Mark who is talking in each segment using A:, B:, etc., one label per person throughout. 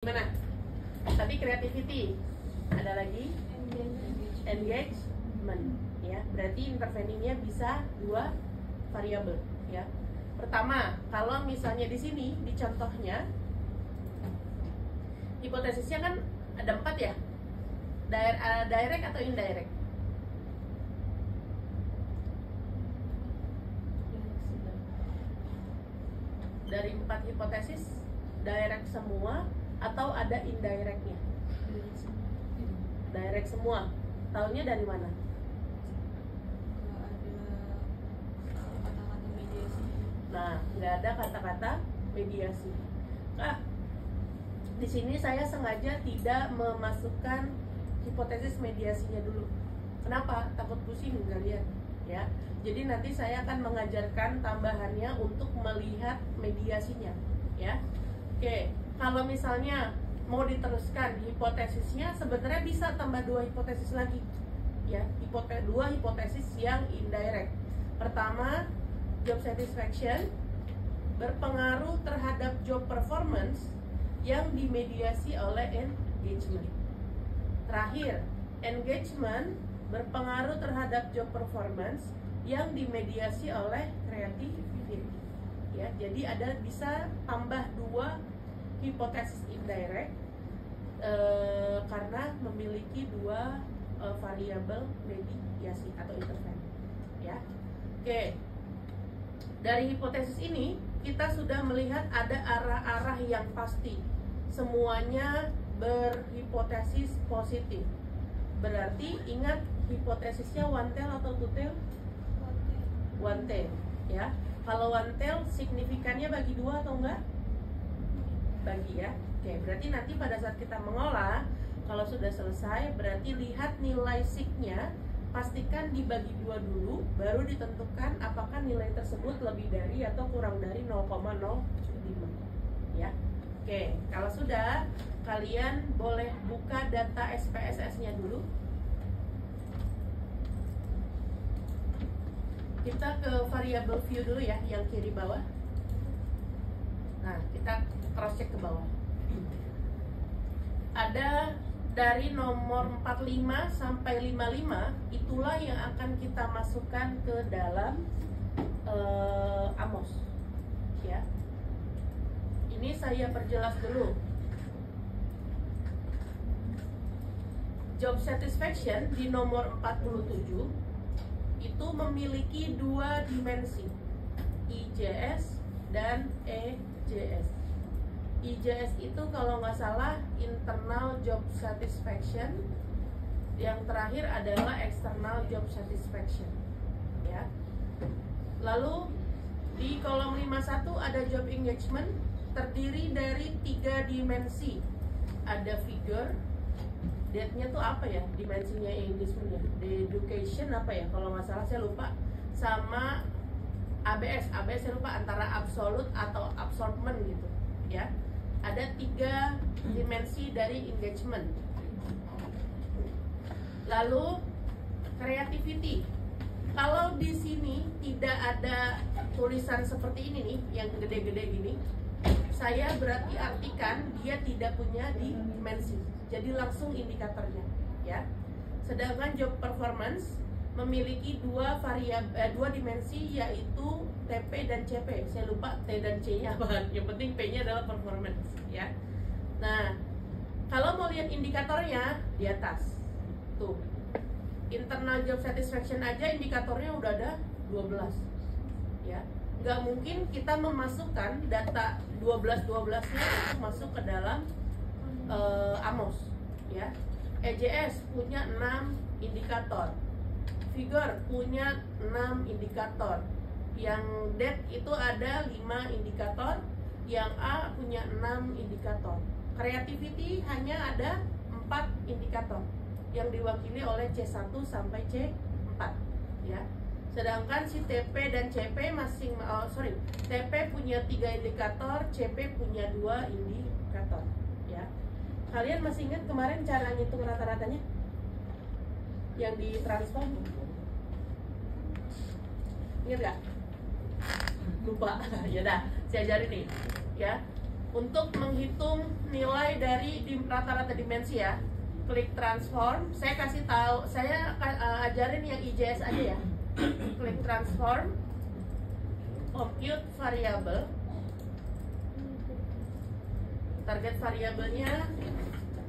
A: Gimana? Tadi creativity, ada lagi engagement, ya. Berarti interveningnya bisa dua variabel, ya. Pertama, kalau misalnya di sini di contohnya hipotesisnya kan ada 4 ya, direct atau indirect? Dari 4 hipotesis direct semua atau ada indirectnya? Direct semua. Taunya dari mana? Nah, nggak ada kata-kata mediasi. Nah, di sini saya sengaja tidak memasukkan hipotesis mediasinya dulu. Kenapa? Takut pusing kalian, ya. Jadi nanti saya akan mengajarkan tambahannya untuk melihat mediasinya, ya. Oke, kalau misalnya mau diteruskan hipotesisnya, sebenarnya bisa tambah 2 hipotesis lagi, ya. 2 hipotesis yang indirect. Pertama, job satisfaction berpengaruh terhadap job performance yang dimediasi oleh engagement. Terakhir, engagement berpengaruh terhadap job performance yang dimediasi oleh creativity. Ya, jadi ada bisa tambah 2 hipotesis indirect karena memiliki 2 variabel mediasi atau intervensi. Ya, oke. Dari hipotesis ini kita sudah melihat ada arah-arah yang pasti. Semuanya berhipotesis positif. Berarti ingat hipotesisnya one tail atau two tail? One tail, ya. Kalau one tail signifikannya bagi 2 atau enggak? Bagi, ya. Oke, berarti nanti pada saat kita mengolah, kalau sudah selesai, berarti lihat nilai sig-nya, pastikan dibagi 2 dulu, baru ditentukan apakah nilai tersebut lebih dari atau kurang dari 0,05, ya. Oke, kalau sudah, kalian boleh buka data SPSS-nya dulu. Kita ke variable view dulu ya, yang kiri bawah. Nah, kita cross check ke bawah. Ada dari nomor 45 sampai 55, itulah yang akan kita masukkan ke dalam Amos, ya. Ini saya perjelas dulu. Job satisfaction di nomor 47 itu memiliki 2 dimensi, IJS dan EJS. IJS itu kalau nggak salah internal job satisfaction, yang terakhir adalah external job satisfaction, ya. Lalu di kolom 51 ada job engagement, terdiri dari 3 dimensi. Ada figure, date-nya tuh apa ya dimensinya engagementnya? Education apa ya? Kalau nggak salah saya lupa. Sama ABS saya lupa, antara absolute atau absorbment gitu, ya. Ada 3 dimensi dari engagement. Lalu creativity. Kalau di sini tidak ada tulisan seperti ini nih, yang gede-gede gini, saya berarti artikan dia tidak punya dimensi. Jadi langsung indikatornya, ya. Sedangkan job performance memiliki 2 dimensi, yaitu TP dan CP. Saya lupa T dan C-nya apa. Yang penting P-nya adalah performance, ya. Nah, kalau mau lihat indikatornya di atas tuh, internal job satisfaction aja indikatornya udah ada 12, ya. Nggak mungkin kita memasukkan data 12-12-nya untuk masuk ke dalam Amos, ya. EJS punya 6 indikator, figure punya 6 indikator, yang date itu ada 5 indikator, yang A punya 6 indikator. Creativity hanya ada 4 indikator yang diwakili oleh C1 sampai C4, ya. Sedangkan si TP dan CP TP punya 3 indikator, CP punya 2 indikator, ya. Kalian masih ingat kemarin cara ngitung rata-ratanya yang ditransform? Ingat gak? Lupa. Ya dah, saya ajarin nih, ya. untuk menghitung nilai dari rata-rata dimensi ya, klik transform. Saya kasih tahu, saya ajarin yang IJS aja ya. Klik transform, compute variable, target variabelnya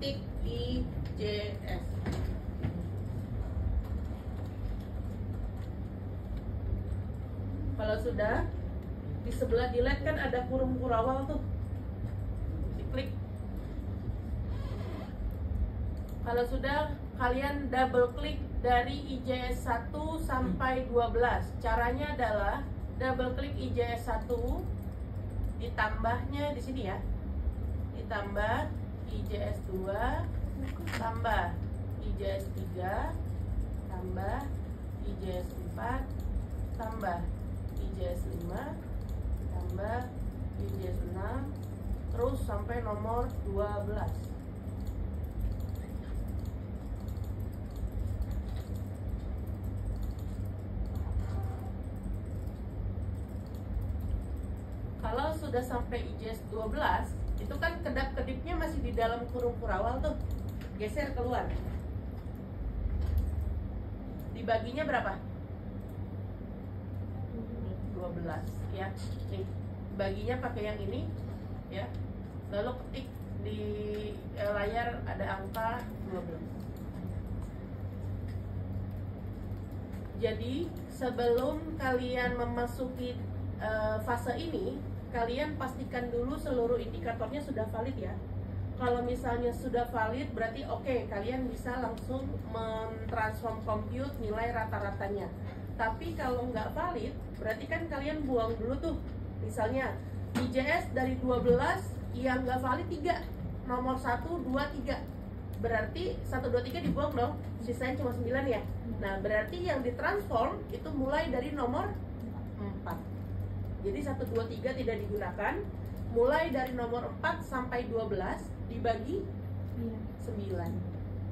A: ketik IJS. Kalau sudah, di sebelah delete kan ada kurung kurawal tuh, diklik. Kalau sudah, kalian double klik dari IJS 1 sampai 12. Caranya adalah double klik IJS 1, ditambahnya di sini ya, ditambah IJS 2, tambah IJS 3, tambah IJS 4, tambah IJS 5, tambah IJS 6, terus sampai nomor 12. Kalau sudah sampai IJS 12, itu kan kedap-kedipnya masih di dalam kurung kurawal tuh. Geser keluar. Dibaginya berapa? 12 ya. Nih, baginya pakai yang ini ya. Lalu ketik di layar ada angka 12. Jadi, sebelum kalian memasuki fase ini, kalian pastikan dulu seluruh indikatornya sudah valid ya. Kalau misalnya sudah valid, berarti oke, kalian bisa langsung mentransform compute nilai rata-ratanya. Tapi kalau nggak valid, berarti kan kalian buang dulu tuh. Misalnya IJS dari 12 yang nggak valid 3, nomor 1, 2, 3. Berarti 1, 2, 3 dibuang dong, sisanya cuma 9 ya. Nah, berarti yang ditransform itu mulai dari nomor 4. Jadi 1, 2, 3 tidak digunakan. Mulai dari nomor 4 sampai 12 dibagi 9.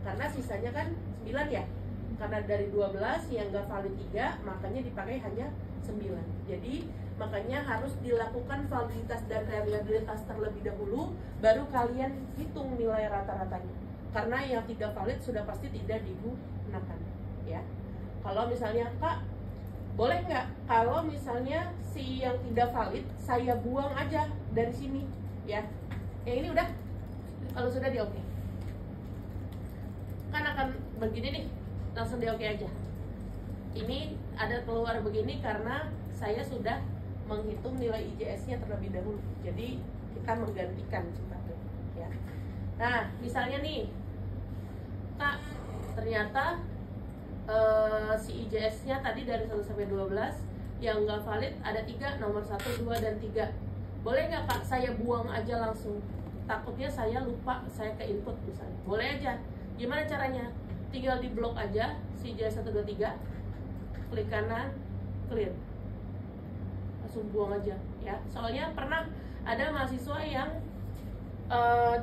A: Karena sisanya kan 9 ya. Karena dari 12 yang gak valid 3, makanya dipakai hanya 9. Jadi makanya harus dilakukan validitas dan reliabilitas terlebih dahulu, baru kalian hitung nilai rata-ratanya. Karena yang tidak valid sudah pasti tidak digunakan ya. Kalau misalnya, Kak, boleh nggak kalau misalnya si yang tidak valid saya buang aja dari sini ya? Yang ini udah, kalau sudah di oke, kan akan begini nih, langsung di oke aja. Ini ada keluar begini karena saya sudah menghitung nilai IJS-nya terlebih dahulu. Jadi kita menggantikan sifatnya ya. Nah, misalnya nih, Kak, ternyata si IJS-nya tadi dari 1 sampai 12 yang nggak valid ada 3, nomor 1, 2, dan 3. Boleh nggak Kak saya buang aja langsung? Takutnya saya lupa, saya ke input misalnya. Boleh aja. Gimana caranya? Tinggal di blok aja si IJS 1, 2, 3, klik kanan, clear, langsung buang aja ya. Soalnya pernah ada mahasiswa yang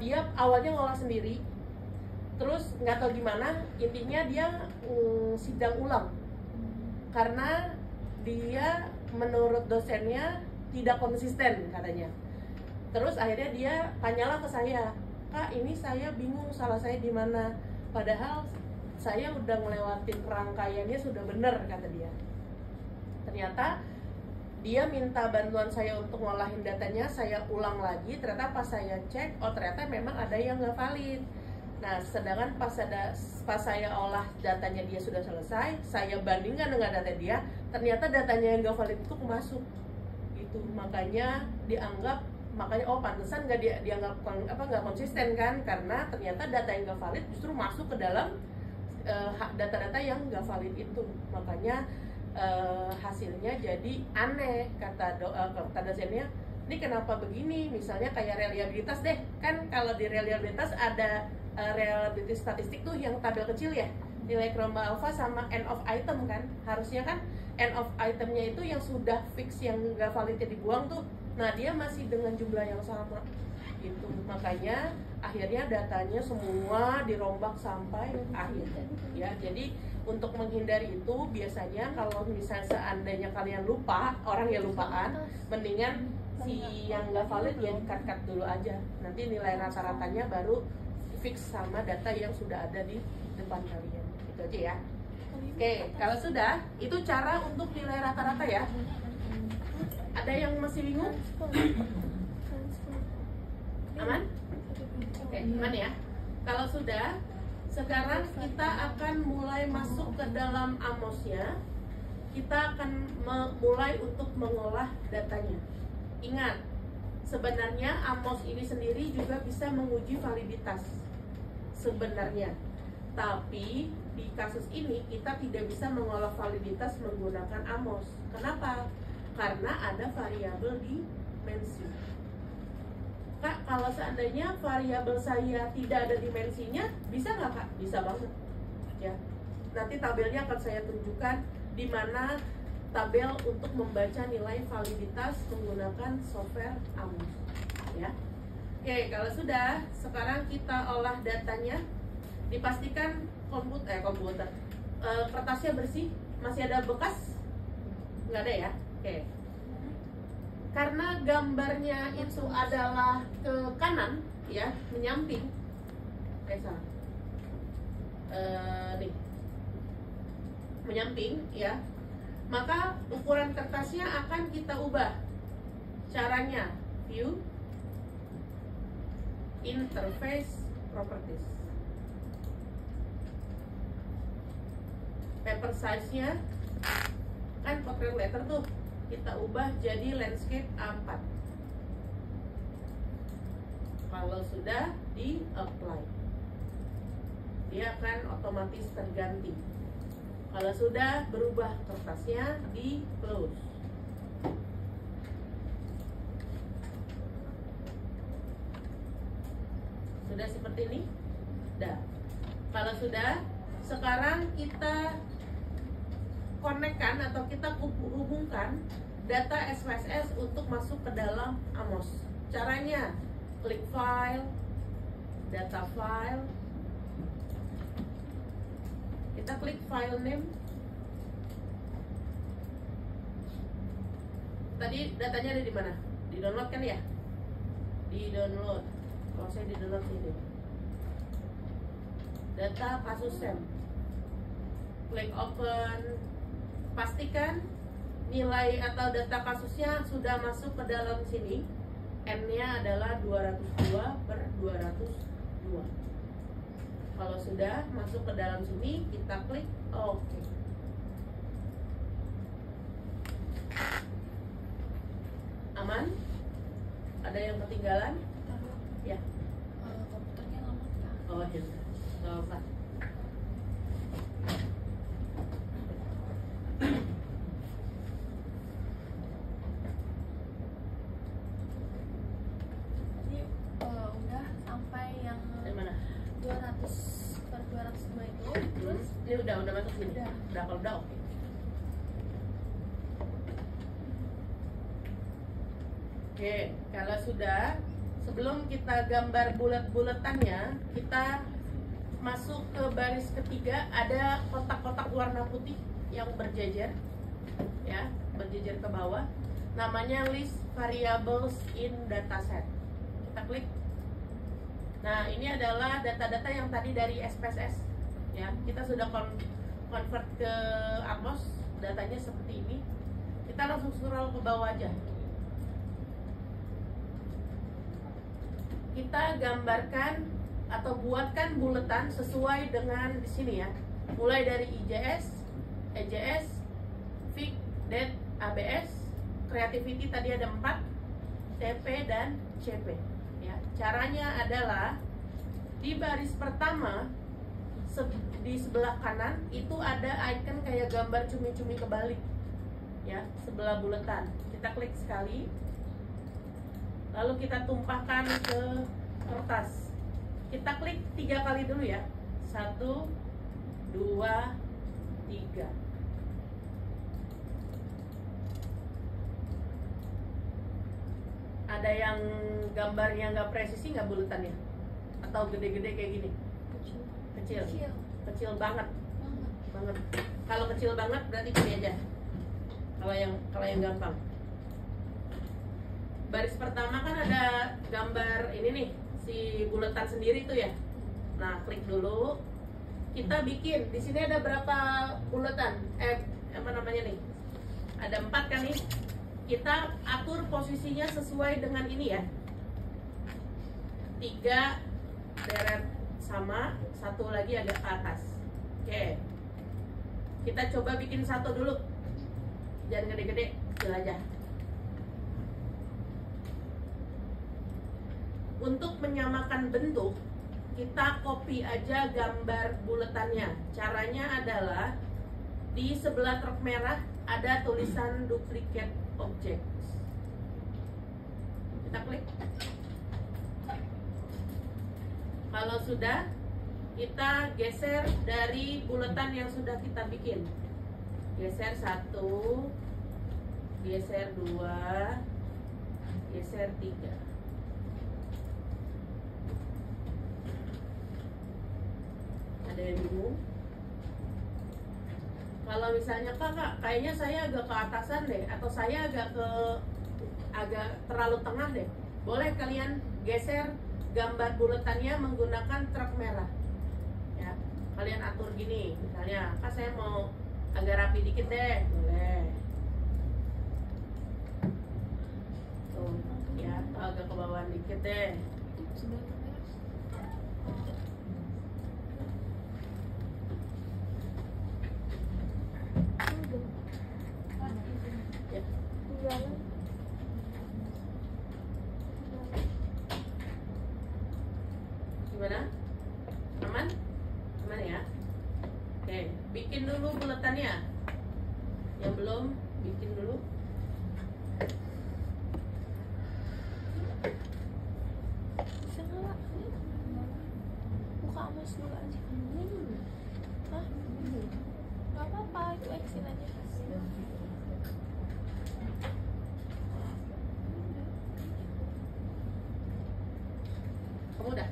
A: dia awalnya ngolah sendiri, terus nggak tahu gimana, intinya dia sidang ulang karena dia menurut dosennya tidak konsisten katanya. Terus akhirnya dia tanyalah ke saya, Kak, ini saya bingung salah saya di mana, padahal saya udah ngelewatin rangkaiannya sudah benar, kata dia. Ternyata dia minta bantuan saya untuk ngolahin datanya, saya ulang lagi, ternyata pas saya cek, oh ternyata memang ada yang nggak valid. Nah, sedangkan pas saya olah datanya dia sudah selesai, saya bandingkan dengan data dia, ternyata datanya yang nggak valid itu masuk. Itu makanya dianggap, makanya oh pantesan nggak dianggap nggak konsisten kan, karena ternyata data yang nggak valid justru masuk ke dalam data-data yang nggak valid itu. Makanya hasilnya jadi aneh, kata dosennya. Ini kenapa begini? Misalnya kayak reliabilitas deh, kan kalau di reliabilitas ada reliability statistik tuh yang tabel kecil ya, nilai kromba alpha sama end of item kan, harusnya kan end of itemnya itu yang sudah fix, yang nggak validnya dibuang tuh. Nah, dia masih dengan jumlah yang sama gitu, makanya akhirnya datanya semua dirombak sampai akhir ya. Jadi untuk menghindari itu, biasanya kalau misalnya seandainya kalian lupa, orang yang lupaan, mendingan si yang nggak valid ya di-cut dulu aja. Nanti nilai rata-ratanya baru fix sama data yang sudah ada di depan kalian. Itu aja ya. Oke, kalau sudah, itu cara untuk nilai rata-rata ya. Ada yang masih bingung? Aman? Oke, aman ya. Kalau sudah, sekarang kita akan mulai masuk ke dalam Amosnya. Kita akan mulai untuk mengolah datanya. Ingat, sebenarnya Amos ini sendiri juga bisa menguji validitas. Sebenarnya. Tapi di kasus ini kita tidak bisa mengolah validitas menggunakan Amos. Kenapa? Karena ada variabel dimensi. Kak, kalau seandainya variabel saya tidak ada dimensinya, bisa nggak Kak? Bisa banget. Ya. Nanti tabelnya akan saya tunjukkan di mana tabel untuk membaca nilai validitas menggunakan software Amos. Ya. Oke, kalau sudah, sekarang kita olah datanya. Dipastikan komputer kertasnya bersih. Masih ada bekas? Nggak ada ya? Oke. Karena gambarnya itu adalah ke kanan, ya, menyamping. Salah. Nih, menyamping, ya. Maka ukuran kertasnya akan kita ubah. Caranya, view, interface, properties. Paper size-nya kan portrait letter tuh, kita ubah jadi landscape A4. Kalau sudah di apply, dia akan otomatis terganti. Kalau sudah berubah kertasnya, di close. Sudah seperti ini? Dah. Kalau sudah, sekarang kita konekkan atau kita hubungkan data SPSS untuk masuk ke dalam Amos. Caranya, klik file, data file, kita klik file name. Tadi datanya ada di mana? Di download kan ya? Di download. Kalau saya di download ini, data kasus SEM. Klik open. Pastikan nilai atau data kasusnya sudah masuk ke dalam sini. N-nya adalah 202/202. Kalau sudah masuk ke dalam sini, kita klik OK. Aman? Ada yang ketinggalan? Ya.
B: Komputernya lama Kak.
A: Oh, ya. Nggak apa.
B: Udah sampai yang
A: Dari mana?
B: 200/202 itu. Terus
A: Ini udah masuk sini.
B: Udah.
A: Kalau udah oke. Oke, kalau sudah, sebelum kita gambar bulat-bulatannya, kita masuk ke baris ketiga. Ada kotak-kotak warna putih yang berjejer, ya, berjejer ke bawah. Namanya list variables in dataset. Kita klik. Nah, ini adalah data-data yang tadi dari SPSS, ya. Kita sudah convert ke Amos, datanya seperti ini. Kita langsung scroll ke bawah aja. Kita gambarkan atau buatkan buletan sesuai dengan di sini ya. Mulai dari IJS, EJS, FIG, DAT, ABS, Creativity tadi ada 4, TP dan CP. Ya, caranya adalah di baris pertama di sebelah kanan itu ada icon kayak gambar cumi-cumi kebalik. Ya, sebelah buletan. Kita klik sekali. Lalu kita tumpahkan ke kertas. Kita klik 3 kali dulu ya. 1, 2, 3. Ada yang gambarnya nggak presisi nggak buletannya? Atau gede-gede kayak gini? Kecil. Kecil banget. Banget. Kalau kecil banget berarti gini aja. Kalau yang gampang. baris pertama kan ada gambar ini nih, si buletan sendiri tuh ya. Nah, klik dulu. Kita bikin. Di sini ada berapa buletan? Apa namanya nih? Ada 4 kan nih. Kita atur posisinya sesuai dengan ini ya. 3 deret sama, 1 lagi agak ke atas. Oke. Kita coba bikin 1 dulu. Jangan gede-gede, kecil aja. Untuk menyamakan bentuk, kita copy aja gambar buletannya. Caranya adalah di sebelah truk merah ada tulisan duplicate object. Kita klik. Kalau sudah, kita geser dari buletan yang sudah kita bikin. Geser 1, geser 2, geser 3. Ada yang bingung? Kalau misalnya kakak, kayaknya saya agak ke atasan deh, atau saya agak terlalu tengah deh. Boleh kalian geser gambar buletannya menggunakan truk merah. Ya, kalian atur gini, misalnya, kak saya mau agak rapi dikit deh, boleh. Tuh, ya, atau agak ke bawah dikit deh.
B: Sebelah kamera.
A: Ya. Gimana? Aman? Aman ya? Oke, bikin dulu buletannya. Yang belum, bikin dulu.
B: Bisa nggak? Buka amos dulu aja. Hah? Gak apa-apa, itu exit aja.
A: Kamu udah?